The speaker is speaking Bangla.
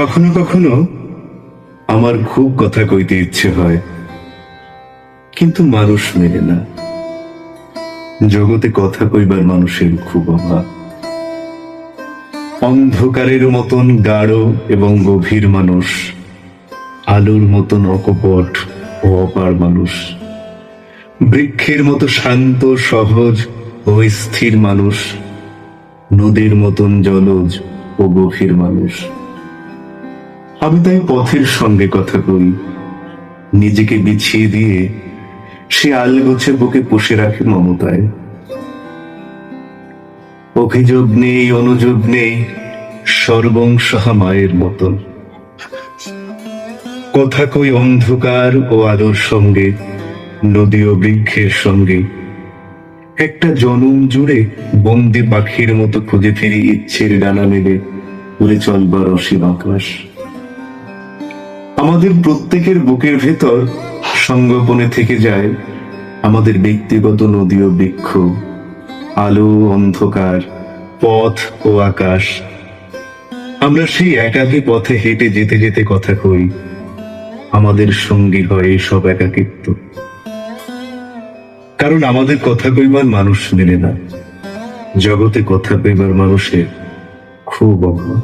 কখনো কখনো আমার খুব কথা কইতে ইচ্ছে হয়, কিন্তু মানুষ মেলে না। জগতে কথা কইবার মানুষের খুব অভাব। অন্ধকারের মতন গাঢ় এবং গভীর মানুষ, আলোর মতন অকপট ও অপার মানুষ, বৃক্ষের মতো শান্ত সহজ ও স্থির মানুষ, নদীর মতন জলজ ও গভীর মানুষ। আমি তাই পথের সঙ্গে কথা কই, নিজেকে বিছিয়ে দিয়ে সে আলগোছে বুকে পুষে রাখে মমতায়। অভিযোগ নেই, অনুযোগ নেই, সর্বংসহা মায়ের মতন। কথা কই অন্ধকার ও আলোর সঙ্গে, নদী ও বৃক্ষের সঙ্গে। একটা জনম জুড়ে বন্দি পাখির মতো খুঁজে ফিরি ইচ্ছের ডানা মেলে উড়ে চলবার অসীম আকাশ। আমাদের প্রত্যেকের বুকের ভেতর সঙ্গোপনে থেকে যায় আমাদের ব্যক্তিগত নদী ও বৃক্ষ, আলো অন্ধকার, পথ ও আকাশ। আমরা সেই একাকী পথে হেঁটে যেতে যেতে কথা কই, আমাদের সঙ্গী হয় সব একাকিত্ব। কারণ আমাদের কথা কইবার মানুষ মেলে না, জগতে কথা কইবার মানুষের খুব অভাব।